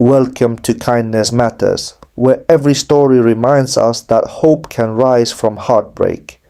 Welcome to Kindness Matters, where every story reminds us that hope can rise from heartbreak.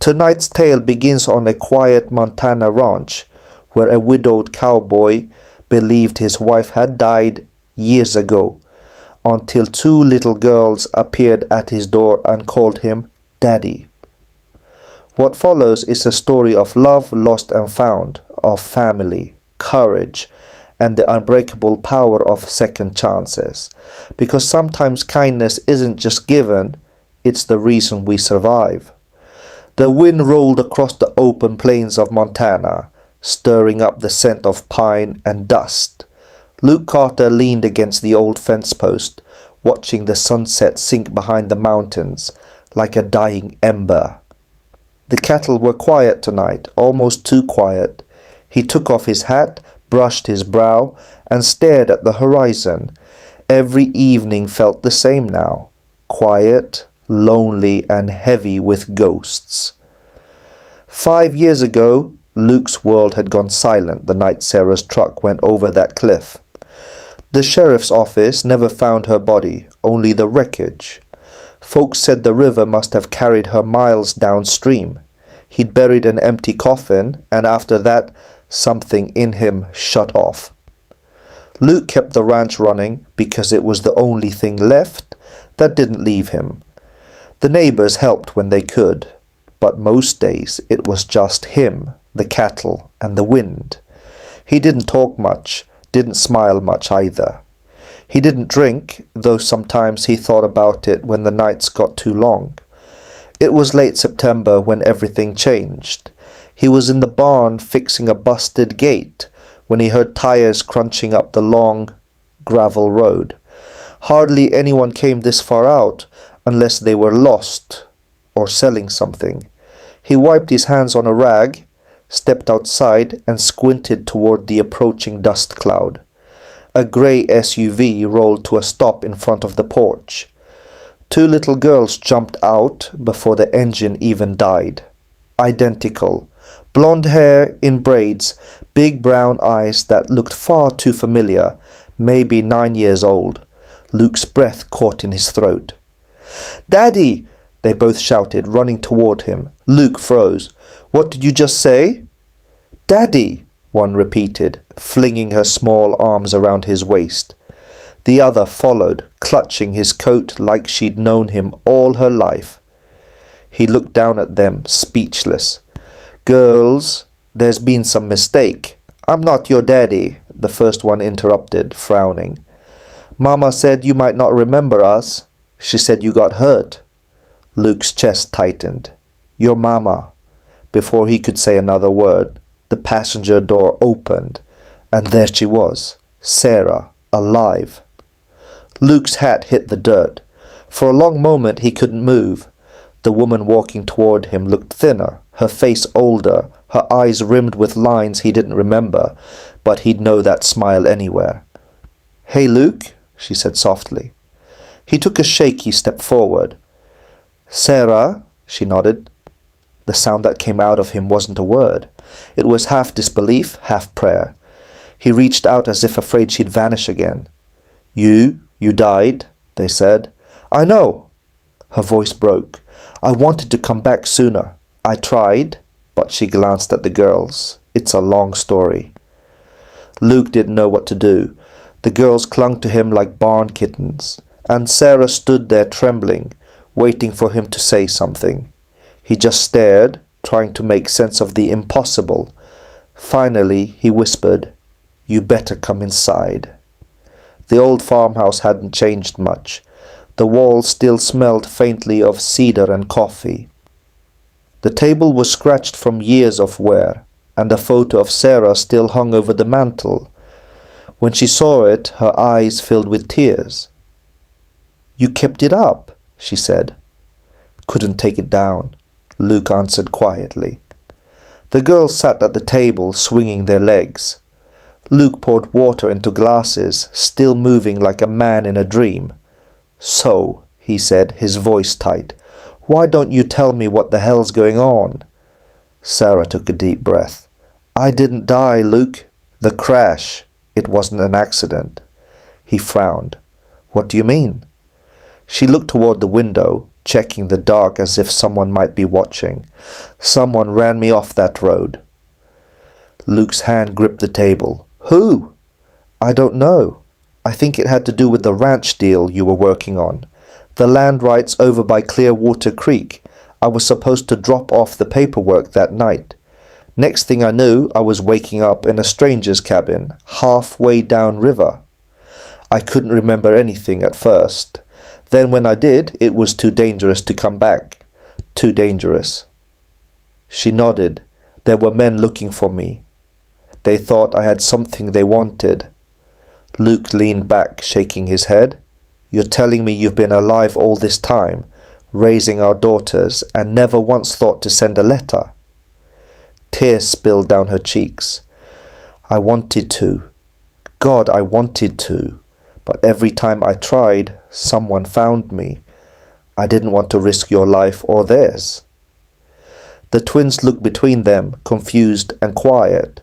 Tonight's tale begins on a quiet Montana ranch, where a widowed cowboy believed his wife had died years ago, until two little girls appeared at his door and called him Daddy. What follows is a story of love lost and found, of family, courage, and the unbreakable power of second chances. Because sometimes kindness isn't just given, it's the reason we survive. The wind rolled across the open plains of Montana, stirring up the scent of pine and dust. Luke Carter leaned against the old fence post, watching the sunset sink behind the mountains like a dying ember. The cattle were quiet tonight, almost too quiet. He took off his hat, brushed his brow, and stared at the horizon. Every evening felt the same now, quiet, lonely, and heavy with ghosts. 5 years ago, Luke's world had gone silent the night Sarah's truck went over that cliff. The sheriff's office never found her body, only the wreckage. Folks said the river must have carried her miles downstream. He'd buried an empty coffin, and after that, something in him shut off. Luke kept the ranch running because it was the only thing left that didn't leave him. The neighbors helped when they could, but most days it was just him, the cattle, and the wind. He didn't talk much, didn't smile much either. He didn't drink, though sometimes he thought about it when the nights got too long. It was late September when everything changed. He was in the barn fixing a busted gate when he heard tires crunching up the long gravel road. Hardly anyone came this far out unless they were lost or selling something. He wiped his hands on a rag, stepped outside, and squinted toward the approaching dust cloud. A grey SUV rolled to a stop in front of the porch. Two little girls jumped out before the engine even died. Identical. Blonde hair in braids, big brown eyes that looked far too familiar, maybe 9 years old. Luke's breath caught in his throat. "Daddy!" they both shouted, running toward him. Luke froze. "What did you just say?" "Daddy!" one repeated, flinging her small arms around his waist. The other followed, clutching his coat like she'd known him all her life. He looked down at them, speechless. "Girls, there's been some mistake. I'm not your daddy," the first one interrupted, frowning. "Mama said you might not remember us. She said you got hurt." Luke's chest tightened. "Your mama." Before he could say another word, the passenger door opened, and there she was, Sarah, alive. Luke's hat hit the dirt. For a long moment he couldn't move. The woman walking toward him looked thinner, her face older, her eyes rimmed with lines he didn't remember, but he'd know that smile anywhere. "Hey, Luke," she said softly. He took a shaky step forward. "Sarah," she nodded. The sound that came out of him wasn't a word. It was half disbelief, half prayer. He reached out as if afraid she'd vanish again. You died," they said. "I know." Her voice broke. "I wanted to come back sooner. I tried," but she glanced at the girls. "It's a long story." Luke didn't know what to do. The girls clung to him like barn kittens, and Sarah stood there trembling, waiting for him to say something. He just stared, trying to make sense of the impossible. Finally, he whispered, "You better come inside." The old farmhouse hadn't changed much. The walls still smelled faintly of cedar and coffee. The table was scratched from years of wear, and a photo of Sarah still hung over the mantel. When she saw it, her eyes filled with tears. "You kept it up," she said. "Couldn't take it down," Luke answered quietly. The girls sat at the table, swinging their legs. Luke poured water into glasses, still moving like a man in a dream. "So," he said, his voice tight, "why don't you tell me what the hell's going on?" Sarah took a deep breath. "I didn't die, Luke. The crash. It wasn't an accident." He frowned. What do you mean? She looked toward the window, checking the dark as if someone might be watching. Someone ran me off that road. Luke's hand gripped the table. Who? I don't know. I think it had to do with the ranch deal you were working on. The land rights over by Clearwater Creek. I was supposed to drop off the paperwork that night. Next thing I knew, I was waking up in a stranger's cabin, halfway down river. I couldn't remember anything at first. Then when I did, it was too dangerous to come back. Too dangerous. She nodded. There were men looking for me. They thought I had something they wanted. Luke leaned back, shaking his head. You're telling me you've been alive all this time, raising our daughters, and never once thought to send a letter? Tears spilled down her cheeks. I wanted to. God, I wanted to. But every time I tried, someone found me. I didn't want to risk your life or theirs. The twins looked between them, confused and quiet.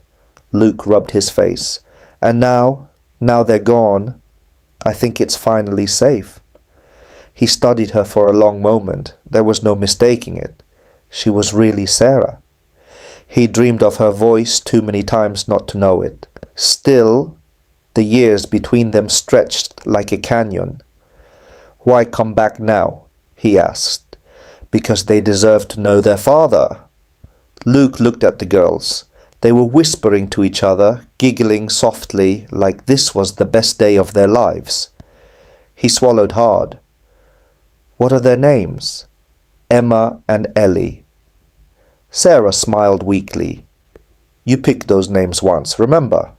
Luke rubbed his face. And now they're gone. I think it's finally safe. He studied her for a long moment. There was no mistaking it. She was really Sarah. He dreamed of her voice too many times not to know it. Still, the years between them stretched like a canyon. Why come back now? He asked. Because they deserve to know their father. Luke looked at the girls. They were whispering to each other, giggling softly like this was the best day of their lives. He swallowed hard. What are their names? Emma and Ellie. Sarah smiled weakly. You picked those names once, remember?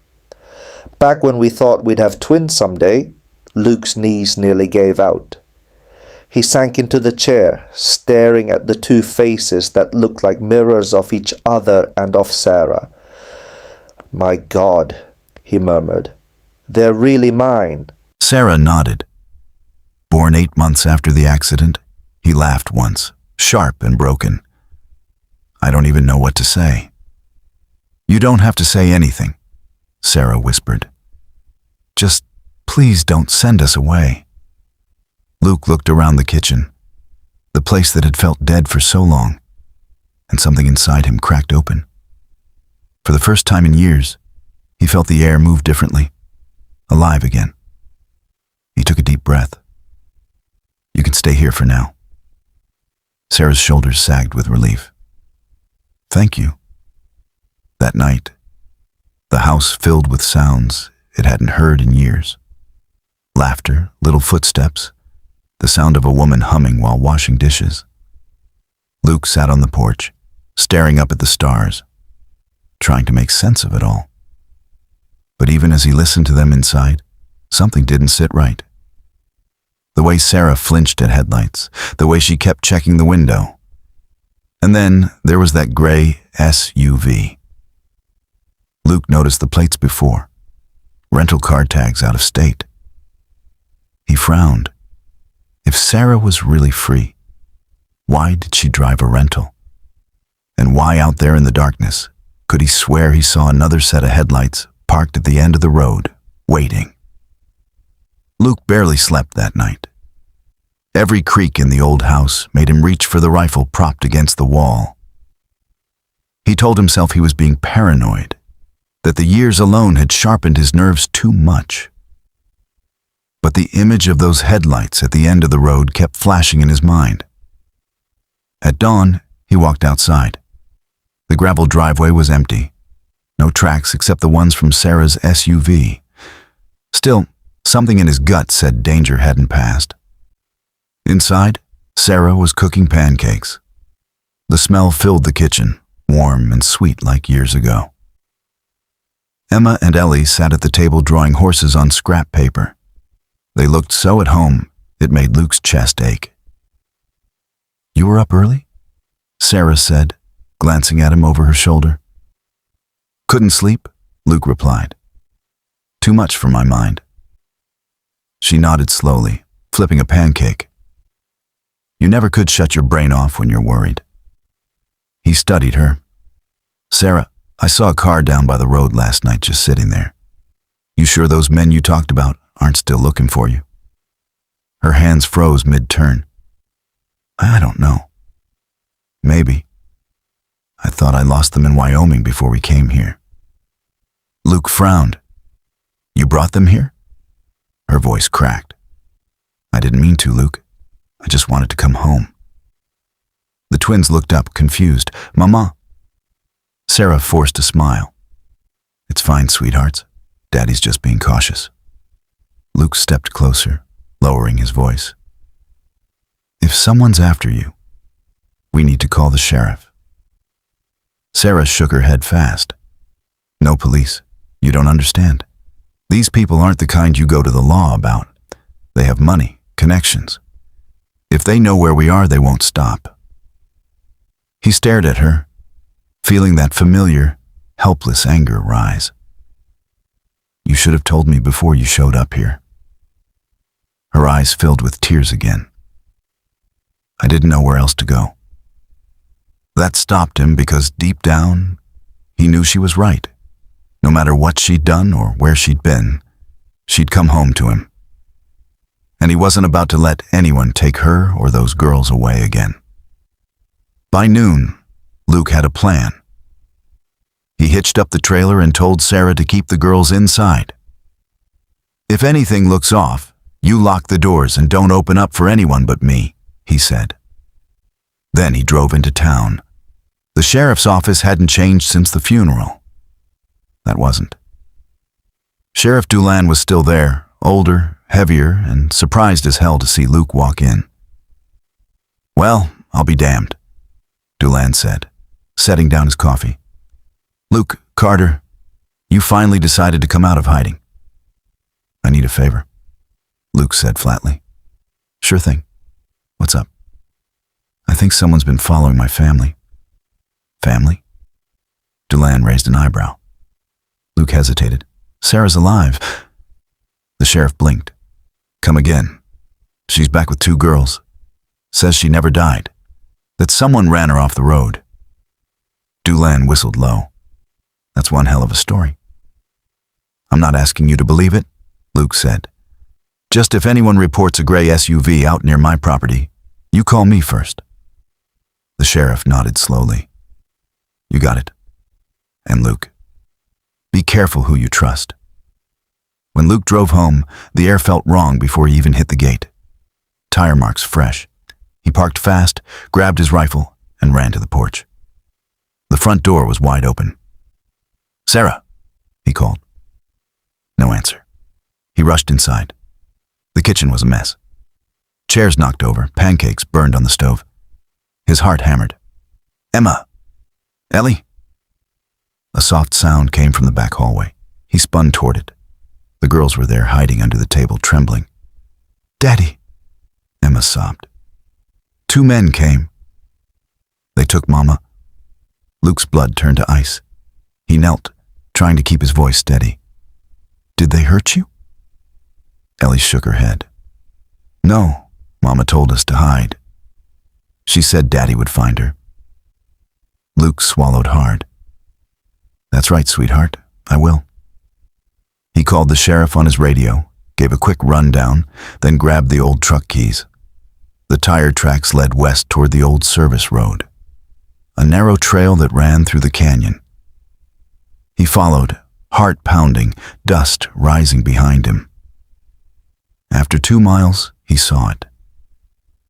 Back when we thought we'd have twins someday, Luke's knees nearly gave out. He sank into the chair, staring at the two faces that looked like mirrors of each other and of Sarah. My God, he murmured. They're really mine. Sarah nodded. Born 8 months after the accident, he laughed once, sharp and broken. I don't even know what to say. You don't have to say anything, Sarah whispered. Just please don't send us away. Luke looked around the kitchen, the place that had felt dead for so long, and something inside him cracked open. For the first time in years, he felt the air move differently, alive again. He took a deep breath. You can stay here for now. Sarah's shoulders sagged with relief. Thank you. That night, the house filled with sounds it hadn't heard in years. Laughter, little footsteps, the sound of a woman humming while washing dishes. Luke sat on the porch, staring up at the stars, trying to make sense of it all. But even as he listened to them inside, something didn't sit right. The way Sarah flinched at headlights, the way she kept checking the window. And then there was that gray SUV. Luke noticed the plates before, rental car tags out of state. He frowned. If Sarah was really free, why did she drive a rental? And why out there in the darkness could he swear he saw another set of headlights parked at the end of the road, waiting? Luke barely slept that night. Every creak in the old house made him reach for the rifle propped against the wall. He told himself he was being paranoid, that the years alone had sharpened his nerves too much. But the image of those headlights at the end of the road kept flashing in his mind. At dawn, he walked outside. The gravel driveway was empty. No tracks except the ones from Sarah's SUV. Still, something in his gut said danger hadn't passed. Inside, Sarah was cooking pancakes. The smell filled the kitchen, warm and sweet like years ago. Emma and Ellie sat at the table drawing horses on scrap paper. They looked so at home, it made Luke's chest ache. You were up early? Sarah said, glancing at him over her shoulder. Couldn't sleep, Luke replied. Too much for my mind. She nodded slowly, flipping a pancake. You never could shut your brain off when you're worried. He studied her. Sarah, I saw a car down by the road last night just sitting there. You sure those men you talked about aren't still looking for you. Her hands froze mid-turn. I don't know. Maybe. I thought I lost them in Wyoming before we came here. Luke frowned. You brought them here? Her voice cracked. I didn't mean to, Luke. I just wanted to come home. The twins looked up, confused. Mama. Sarah forced a smile. It's fine, sweethearts. Daddy's just being cautious. Luke stepped closer, lowering his voice. If someone's after you, we need to call the sheriff. Sarah shook her head fast. No police. You don't understand. These people aren't the kind you go to the law about. They have money, connections. If they know where we are, they won't stop. He stared at her, feeling that familiar, helpless anger rise. You should have told me before you showed up here. Her eyes filled with tears again. I didn't know where else to go. That stopped him because deep down, he knew she was right. No matter what she'd done or where she'd been, she'd come home to him. And he wasn't about to let anyone take her or those girls away again. By noon, Luke had a plan. He hitched up the trailer and told Sarah to keep the girls inside. If anything looks off, you lock the doors and don't open up for anyone but me, he said. Then he drove into town. The sheriff's office hadn't changed since the funeral. That wasn't. Sheriff Dulan was still there, older, heavier, and surprised as hell to see Luke walk in. Well, I'll be damned, Dulan said, setting down his coffee. Luke, Carter, you finally decided to come out of hiding. I need a favor, Luke said flatly. Sure thing. What's up? I think someone's been following my family. Family? Dulan raised an eyebrow. Luke hesitated. Sarah's alive. The sheriff blinked. Come again. She's back with 2 girls. Says she never died. That someone ran her off the road. Dulan whistled low. That's one hell of a story. I'm not asking you to believe it, Luke said. Just if anyone reports a gray SUV out near my property, you call me first. The sheriff nodded slowly. You got it. And Luke, be careful who you trust. When Luke drove home, the air felt wrong before he even hit the gate. Tire marks fresh. He parked fast, grabbed his rifle, and ran to the porch. The front door was wide open. Sarah, he called. No answer. He rushed inside. The kitchen was a mess. Chairs knocked over, pancakes burned on the stove. His heart hammered. Emma! Ellie? A soft sound came from the back hallway. He spun toward it. The girls were there, hiding under the table, trembling. Daddy! Emma sobbed. 2 men came. They took Mama. Luke's blood turned to ice. He knelt, trying to keep his voice steady. Did they hurt you? Ellie shook her head. No, Mama told us to hide. She said Daddy would find her. Luke swallowed hard. That's right, sweetheart. I will. He called the sheriff on his radio, gave a quick rundown, then grabbed the old truck keys. The tire tracks led west toward the old service road, a narrow trail that ran through the canyon. He followed, heart pounding, dust rising behind him. After 2 miles, he saw it.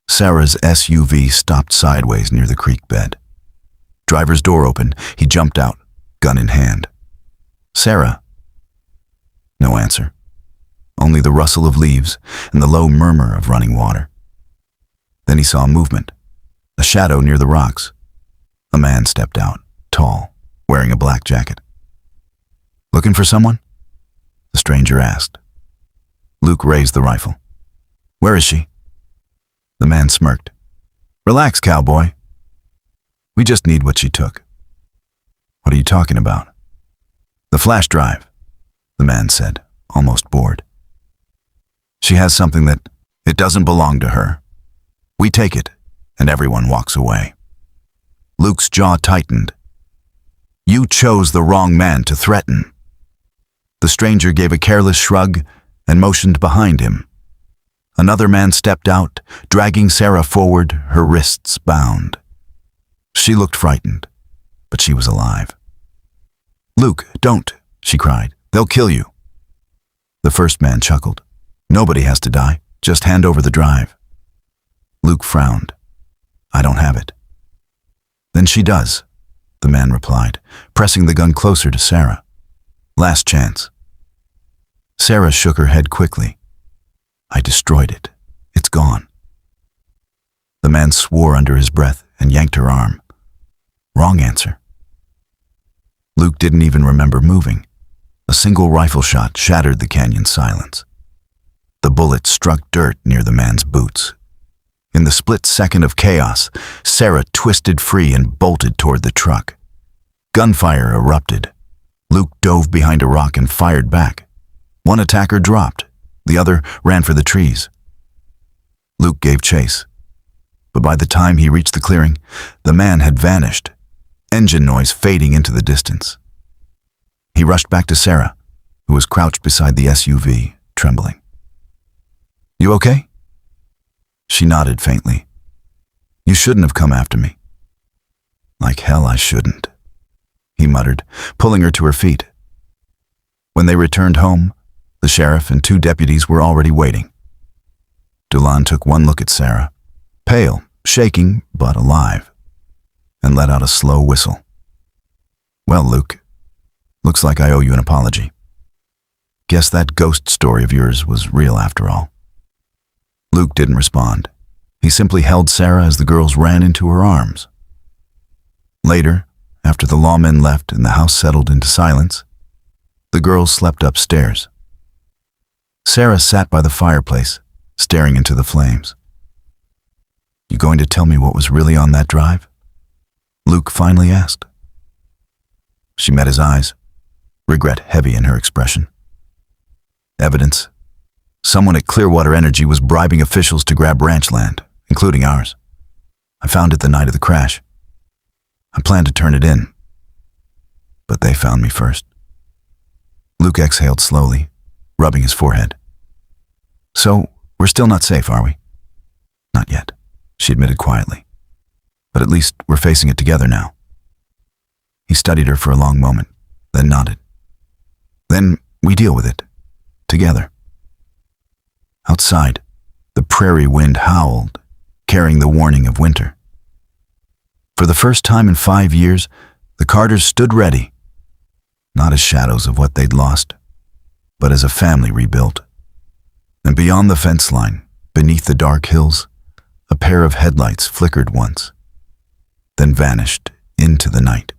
Sarah's SUV stopped sideways near the creek bed. Driver's door opened. He jumped out, gun in hand. Sarah. No answer. Only the rustle of leaves and the low murmur of running water. Then he saw movement, a shadow near the rocks. A man stepped out, tall, wearing a black jacket. Looking for someone? The stranger asked. Luke raised the rifle. Where is she? The man smirked. Relax, cowboy. We just need what she took. What are you talking about? The flash drive, the man said, almost bored. She has something that it doesn't belong to her. We take it, and everyone walks away. Luke's jaw tightened. You chose the wrong man to threaten. The stranger gave a careless shrug and motioned behind him. Another man stepped out, dragging Sarah forward, her wrists bound. She looked frightened, but she was alive. "Luke, don't," she cried. "They'll kill you." The first man chuckled. "Nobody has to die. Just hand over the drive." Luke frowned. "I don't have it." "Then she does," the man replied, pressing the gun closer to Sarah. "Last chance." Sarah shook her head quickly. "I destroyed it. It's gone." The man swore under his breath and yanked her arm. Wrong answer. Luke didn't even remember moving. A single rifle shot shattered the canyon's silence. The bullet struck dirt near the man's boots. In the split second of chaos, Sarah twisted free and bolted toward the truck. Gunfire erupted. Luke dove behind a rock and fired back. One attacker dropped. The other ran for the trees. Luke gave chase. But by the time he reached the clearing, the man had vanished, engine noise fading into the distance. He rushed back to Sarah, who was crouched beside the SUV, trembling. "You okay?" She nodded faintly. "You shouldn't have come after me." "Like hell I shouldn't," he muttered, pulling her to her feet. When they returned home, the sheriff and 2 deputies were already waiting. Dulon took one look at Sarah, pale, shaking, but alive, and let out a slow whistle. "Well, Luke, looks like I owe you an apology. Guess that ghost story of yours was real after all." Luke didn't respond. He simply held Sarah as the girls ran into her arms. Later, after the lawmen left and the house settled into silence, the girls slept upstairs. Sarah sat by the fireplace, staring into the flames. "You going to tell me what was really on that drive?" Luke finally asked. She met his eyes, regret heavy in her expression. "Evidence. Someone at Clearwater Energy was bribing officials to grab ranch land, including ours. I found it the night of the crash. I planned to turn it in, but they found me first." Luke exhaled slowly, rubbing his forehead. "So, we're still not safe, are we?" "Not yet," she admitted quietly. "But at least we're facing it together now." He studied her for a long moment, then nodded. "Then we deal with it, together." Outside, the prairie wind howled, carrying the warning of winter. For the first time in 5 years, the Carters stood ready, not as shadows of what they'd lost, but as a family rebuilt. And beyond the fence line, beneath the dark hills, a pair of headlights flickered once, then vanished into the night.